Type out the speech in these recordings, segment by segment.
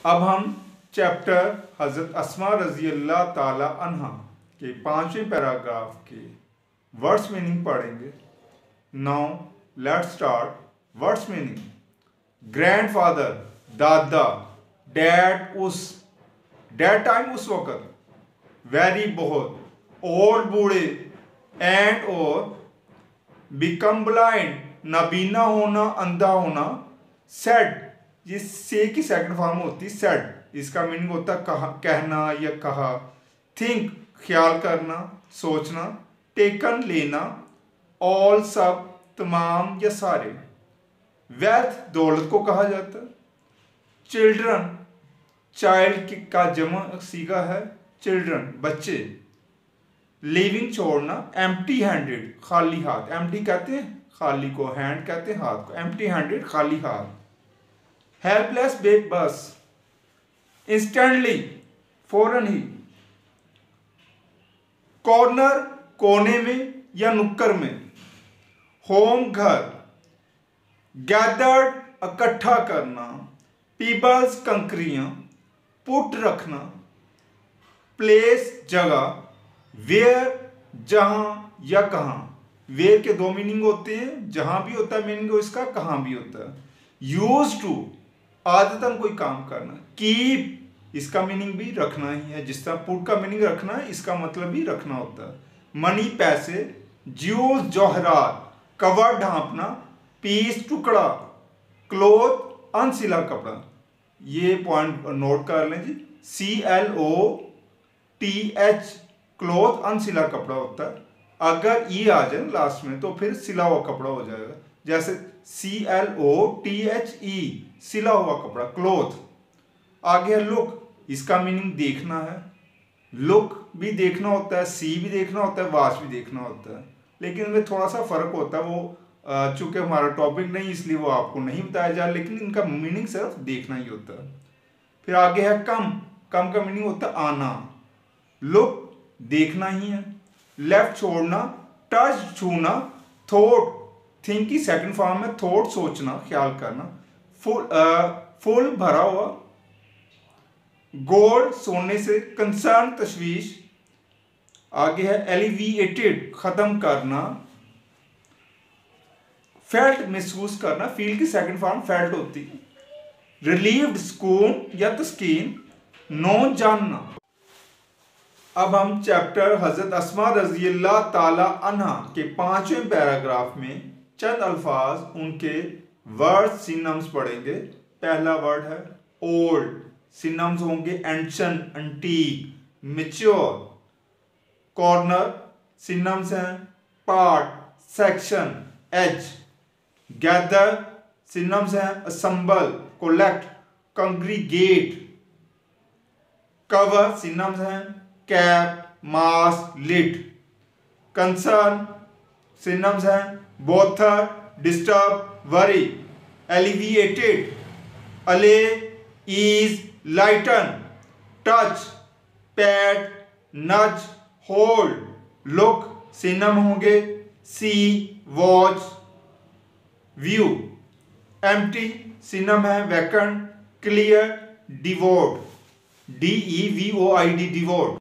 अब हम चैप्टर हज़रत अस्मा रज़ी अल्लाह ताला अन्हा के 5वें पैराग्राफ के वर्ड्स मीनिंग पढ़ेंगे। Now let's start. Words meaning: grandfather दादा, डैड उस, डैड टाइम उस वक़्त, वेरी बहुत, ओल्ड बूढ़े, एंड और, बिकम ब्लाइंड नाबीना होना, अंधा होना, सेड ये से की सेकंड फॉर्म होती है सेड, इसका मीनिंग होता है कहा, कहना या कहा। थिंक ख्याल करना, सोचना। टेकन लेना, ऑल सब, तमाम या सारे। वेल्थ दौलत को कहा जाता है। चिल्ड्रन चाइल्ड का जमा सीगा है चिल्ड्रन, बच्चे। लिविंग छोड़ना, एम्प्टी हैंडेड खाली हाथ, एम्प्टी कहते हैं खाली को, हैंड कहते हैं हाथ को, एम्प्टी हैंडेड खाली हाथ। हेल्पलेस बेबस, इंस्टेंटली फौरन ही। कॉर्नर कोने में या नुक्कर में। होम घर। गैदर्ड इकट्ठा करना। पीबल्स कंकरियां। पुट रखना। प्लेस जगह। वेयर जहां या कहां। वेयर के दो मीनिंग होते हैं, जहां भी होता है मीनिंग इसका, कहां भी होता है। यूज टू आदतन कोई काम करना। कीप इसका मीनिंग भी रखना ही है, जिस तरह पुट का मीनिंग रखना है, इसका मतलब भी रखना होता है। मनी पैसे। ज्यूज जौहरात, कवर ढांपना। पीस टुकड़ा। क्लोथ अनसिला कपड़ा। ये पॉइंट नोट कर लें जी, CLOTH क्लोथ अनसिला कपड़ा होता है। अगर ई आ जाए लास्ट में तो फिर सिला हुआ कपड़ा हो जाएगा, जैसे CLOTHE सिला हुआ कपड़ा क्लोथ। आगे है लुक, इसका मीनिंग देखना है। लुक भी देखना होता है, सी भी देखना होता है, वाच भी देखना होता है, लेकिन इनमें थोड़ा सा फर्क होता है। वो चूंकि हमारा टॉपिक नहीं इसलिए वो आपको नहीं बताया जाए, लेकिन इनका मीनिंग सिर्फ देखना ही होता है। फिर आगे है कम, कम का मीनिंग होता है आना। लुक देखना ही है। लेफ्ट छोड़ना। टच छूना। थॉट थिंक की सेकंड फॉर्म में, थॉट सोचना ख्याल करना। फुल भरा हुआ। गोल्ड सोने से। कंसर्न तशवीश। आगे है एलिविएटेड खत्म करना। फेल्ट महसूस करना, फील की सेकंड फॉर्म फेल्ट होती है। रिलीव्ड सुकून या तस्कीन। नो जानना। अब हम चैप्टर हज़रत अस्मा रज़ी अल्लाह ताला अन्हा के 5वें पैराग्राफ में चंद अल्फाज, उनके वर्ड सिनम्स पढ़ेंगे। पहला वर्ड है ओल्ड, सिनम्स होंगे एंशिएंट, एंटीक, मैच्योर। कॉर्नर सिनम्स हैं पार्ट, सेक्शन, एज। गैदर सिनम्स हैं असम्बल, कोलेक्ट, कंग्रीगेट। कवर सिनम्स हैं कैप, मास्क, लिड। कंसर्न सिनम्स हैं बोथर, डिस्टर्ब, वरी। एलिविएटेड, अले, ईज, लाइटन। टच, पैड, नज, होल्ड। लुक सिनम होंगे सी, वॉच, व्यू। एम्प्टी सिनम है vacant, clear, devote, DEVOID devote.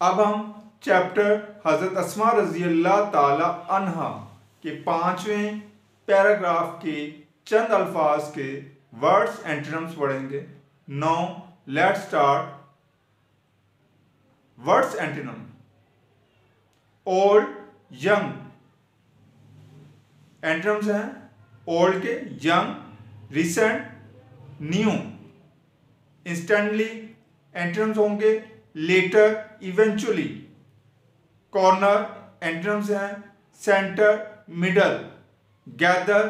अब हम चैप्टर हज़रत अस्मा रज़ी अल्लाह ताला अन्हा के 5वें पैराग्राफ के चंद अल्फाज के वर्ड्स एंटोनिम्स पढ़ेंगे। Now let's start. Words antonym: old, young. Antonyms हैं ओल्ड के young, recent, new. Instantly antonyms होंगे लेटर, इवेंचुअली। कॉर्नर एंटोनिम्स हैं सेंटर, मिडल। गैदर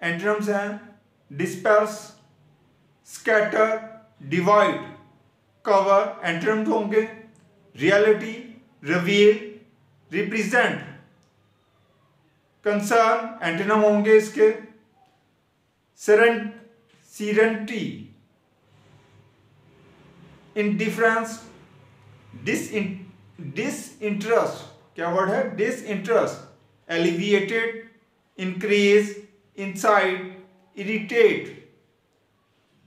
एंटोनिम्स हैं disperse, scatter, divide. Cover antonyms होंगे reality, reveal, represent. Concern antonym होंगे इसके serenity, indifference, disinterest. क्या word है? Disinterest. Alleviated, increase, inside, irritate.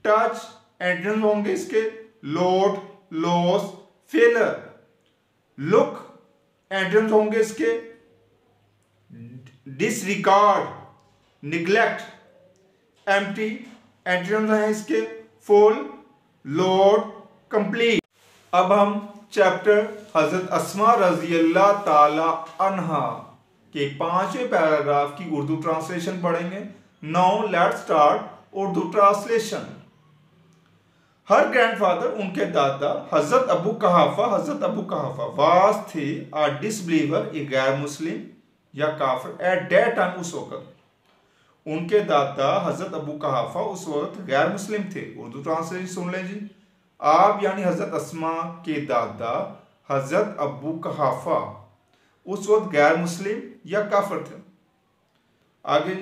Touch antonyms होंगे इसके load, loss, failure. Look antonyms होंगे इसके डिसरिगार्ड, निग्लेक्ट। एम्प्टी एंटोनिम्स हैं इसके फुल, लोड, कंप्लीट। अब हम चैप्टर हजरत अस्मा रजी अल्लाह ताला अन्हा के 5वें पैराग्राफ की उर्दू ट्रांसलेशन पढ़ेंगे। Now let's start Urdu translation. Her grandfather, उनके दादा, हजरत अबू कहाफा वाज थे आ डिसबिलीवर, एक गैर मुस्लिम या काफिर, एट दैट टाइम, उस वक्त। उनके दादा हजरत अबू कहाफा उस वक्त गैर मुस्लिम थे। उर्दू ट्रांसलेशन सुन लें जी। आप यानी हजरत अस्मा के दादा हजरत अबू कहाफा उस वक्त गैर मुस्लिम या काफिर थे। आगे,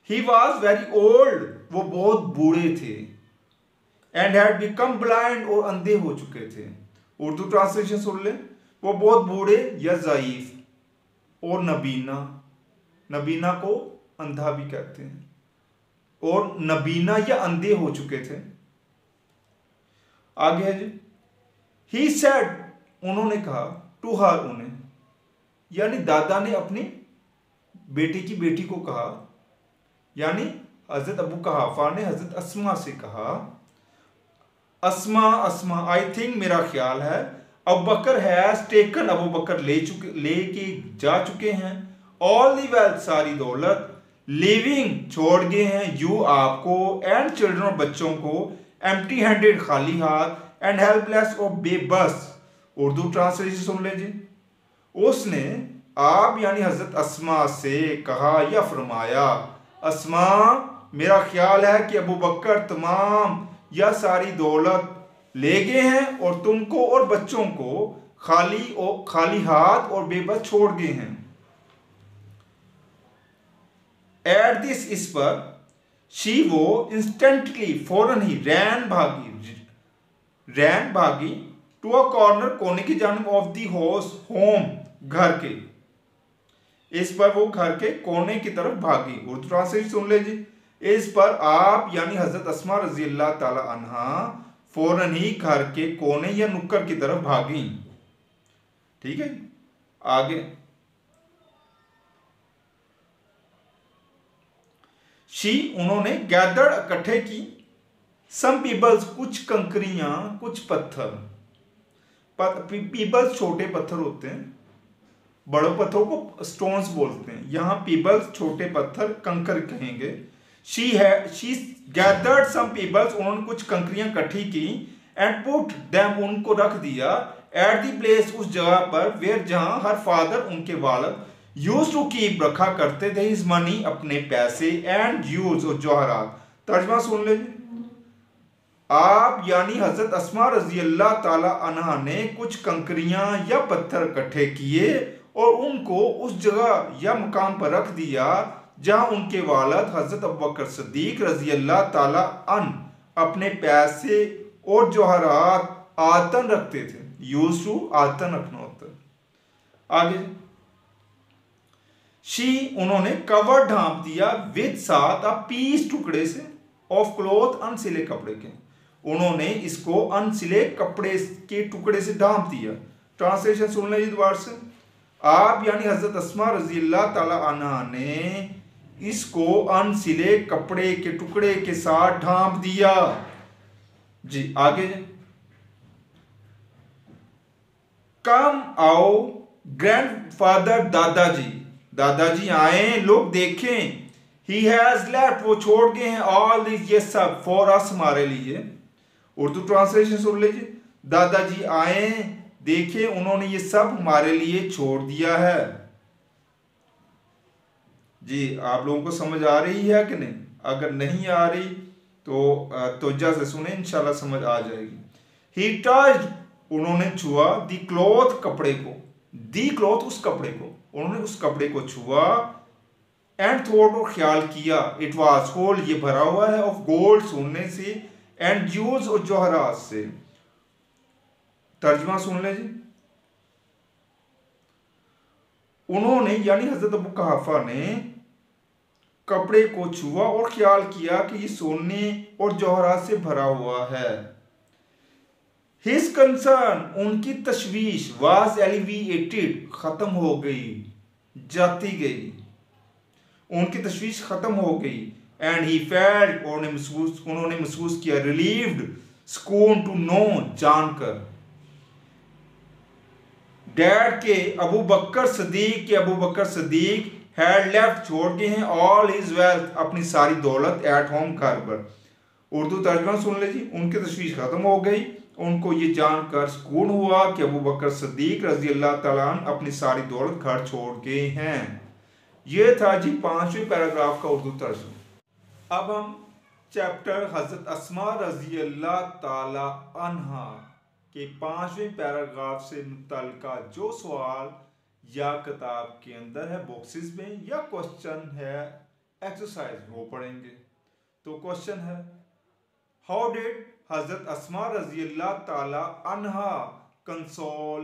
ही वॉज वेरी ओल्ड, वो बहुत बूढ़े थे। एंड हैड बिकम ब्लाइंड, और अंधे हो चुके थे। उर्दू ट्रांसलेशन सुन लें। वो बहुत बूढ़े या ज़ईफ, और नबीना, नबीना को अंधा भी कहते हैं, और नबीना या अंधे हो चुके थे। आगे है जी, ही सेड, उन्होंने कहा, टू हर, उन्हें, यानी दादा ने अपनी बेटी की बेटी को कहा, यानी हजरत अबू कहाफा ने हजरत अस्मा से कहा, अस्मा अस्मा, आई थिंक, मेरा ख्याल है, अबू बकर हैज टेकन, अबू बकर लेके जा चुके हैं, ऑल दी वेल्थ, सारी दौलत, लिविंग, छोड़ गए हैं, यू, आपको, एंड चिल्ड्रन, और बच्चों को, एम्प्टी हैंडेड, खाली हाथ, एंड हेल्पलेस, और बेबस। उर्दू ट्रांसलेशन सुन लीजिए। उसने आप यानी हजरत अस्मा से कहा या फरमाया, अस्मा, मेरा ख्याल है कि अबू बकर तमाम या सारी दौलत ले गए हैं, और तुमको और बच्चों को खाली हाथ और बेबस छोड़ गए हैं। एट दिस, इस पर, शी, वो, इंस्टेंटली, फौरन ही, रैन, भागी, टू अ कॉर्नर, कोने की जानब, ऑफ दी हाउस, होम, घर के। इस पर वो घर के कोने की तरफ भागी। उर्दू ट्रांसलेशन सुन लीजिए। इस पर आप यानी हजरत अस्मा रजी अल्लाह ताला अन्हा फौरन ही घर के कोने या नुक्कड़ की तरफ भागी। ठीक है, आगे, शी, उन्होंने, गैदर्ड, इकट्ठे की, सम पीबल्स, कुछ कंकरियां, कुछ पत्थर। पीबल्स छोटे पत्थर होते हैं, बड़े पत्थरों को स्टोन्स बोलते हैं। यहां पीबल्स छोटे पत्थर, कंकर कहेंगे। शी गैदर्ड सम पीबल्स, उन्होंने कुछ कंकरियां इकट्ठी की, एंड पुट देम, उनको रख दिया, एट द प्लेस, उस जगह पर, वेयर, जहां, हर फादर, उनके वालिद, यूज टू कीप, रखा करते थे, हिज मनी, अपने पैसे, एंड यूज, और जौहरात। तर्जमा सुन लीजिए। आप यानी हजरत अस्मा रजी अल्लाह ताला अन्हा ने कुछ कंकरियां या पत्थर इकट्ठे किए और उनको उस जगह या मुकाम पर रख दिया जहां उनके वालिद हजरत अबू बकर सिद्दीक रजी अल्लाह ताला अन अपने पैसे और जौहरात आतन रखते थे। यूज टू, आतन रखना होता है। आगे, शी, उन्होंने, कवर, ढांप दिया, विद, साथ, अ पीस, टुकड़े से, ऑफ क्लोथ, अनसिले कपड़े के। उन्होंने इसको अनसिले कपड़े के टुकड़े से ढांप दिया। ट्रांसलेशन सुन लीजिए दोबारा से। आप यानी हजरत अस्मा रजी अल्लाह ताला अन्हा ने इसको अनसिले कपड़े के टुकड़े के साथ ढांप दिया। जी, आगे, कम, आओ, ग्रैंडफादर, दादाजी आए, लोग देखें, ही हैज लेफ्ट, वो छोड़ गए हैं, ऑल दिस, ये सब, फॉर अस, हमारे लिए। उर्दू ट्रांसलेशन सुन लीजिए। दादाजी आए, देखें, उन्होंने ये सब हमारे लिए छोड़ दिया है। जी, आप लोगों को समझ आ रही है कि नहीं? अगर नहीं आ रही तो तवज्जो से सुने, इंशाल्लाह समझ आ जाएगी। ही टच्ड, उन्होंने छुआ, दी क्लॉथ, कपड़े को, दी क्लॉथ, उस कपड़े को, उन्होंने उस कपड़े को छुआ, एंड थॉट, और ख्याल किया, इट वाज होल, ये भरा हुआ है, ऑफ गोल्ड, सोने से, एंड ज्यूल्स, और जौहरात से। तर्जमा सुन ले जी। उन्होंने यानी हजरत अबू कहाफा ने कपड़े को छुआ और ख्याल किया कि ये सोने और जौहरात से भरा हुआ है। His concern, उनकी तशवीश, was alleviated, खत्म हो गई, जाती गई, उनकी तशवीश खत्म हो गई। एंड ही फेल्ट, उन्होंने महसूस किया, रिलीव्ड, सुकून, टू नो, जानकर, डैड के अबू बकर सदीक हैड लेफ्ट, छोड़ गए हैं, ऑल हिज वेल्थ, अपनी सारी दौलत, एट होम, घर पर। उर्दू तर्जुमा सुन लीजिए। उनकी तशवीश खत्म हो गई, उनको ये जानकर सुकून हुआ कि अबू बकर सदीक रजी अल्लाह तआला अन्हु अपनी सारी दौलत घर छोड़ गए हैं। ये था जी 5वें पैराग्राफ का उर्दू तर्जुमा। अब हम चैप्टर हजरत अस्मा रजी अल्लाह तआला अन्हा के 5वें पैराग्राफ से मुतल्लिका जो सवाल या किताब के अंदर है बॉक्सेस में या क्वेश्चन है एक्सरसाइज में, वो पढ़ेंगे। तो क्वेश्चन है, हाउ डिड हजरत अस्मा रजी अल्लाह तआला अन्हा कंसोल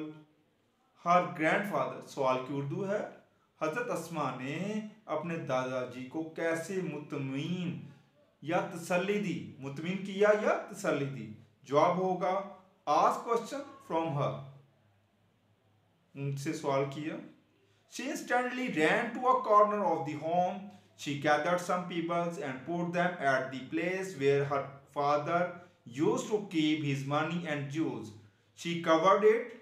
हर ग्रैंडफादर। सवाल की उर्दू है, हजरत अस्मा ने अपने दादाजी को कैसे मुतमीन या तसल्ली दी, मुतमीन किया या तसल्ली दी। जवाब होगा, आस्क क्वेश्चन फ्रॉम हर, उनसे सवाल किया। She instantly ran to a corner of the home. She gathered some peoples and put them at the place where her father used to keep his money and jewels. She covered it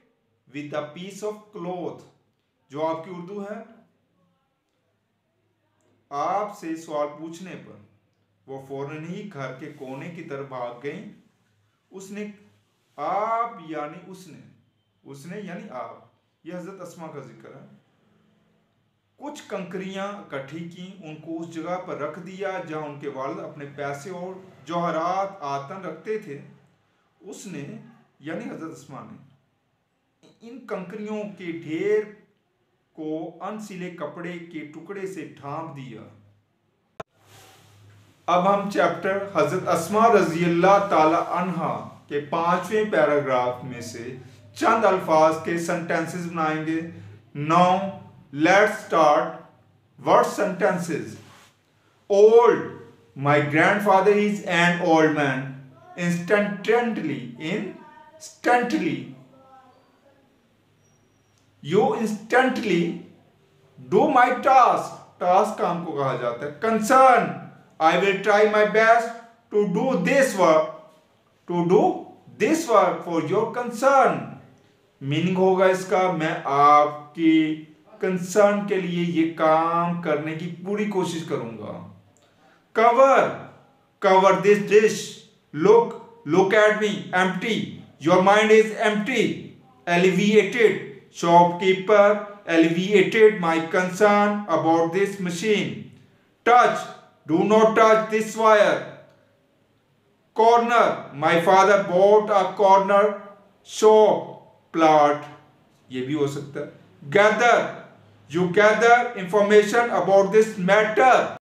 with a piece of cloth. जवाब की उर्दू है, आपसे सवाल पूछने पर वो फौरन ही घर के कोने की तरफ भाग गई। उसने, आप यानी उसने यानी आप, यह हजरत अस्मा का जिक्र है, कुछ कंकरियां इकट्ठी की, उनको उस जगह पर रख दिया जहां उनके वालिद अपने पैसे और जौहरात आतन रखते थे। उसने यानी हजरत अस्मा ने इन कंकरियों के ढेर को अनसिले कपड़े के टुकड़े से ढांप दिया। अब हम चैप्टर हजरत अस्मा रजी अल्लाह तआला अन्हा के 5वें पैराग्राफ में से चंद अल्फाज के सेंटेंसेस बनाएंगे। Now let's start word sentences. Old, my grandfather is an old man. Instantly, you instantly do my task, task काम को कहा जाता है। Concern, I will try my best to do this work for your concern. Meaning होगा इसका, मैं आपकी concern के लिए ये काम करने की पूरी कोशिश करूंगा। Cover this dish, look at me, empty, your mind is empty. Alleviated, shopkeeper alleviated my concern about this machine. Touch, do not touch this wire. Corner, my father bought a corner shop plot, ये भी हो सकता है। Gather, you gather information about this matter.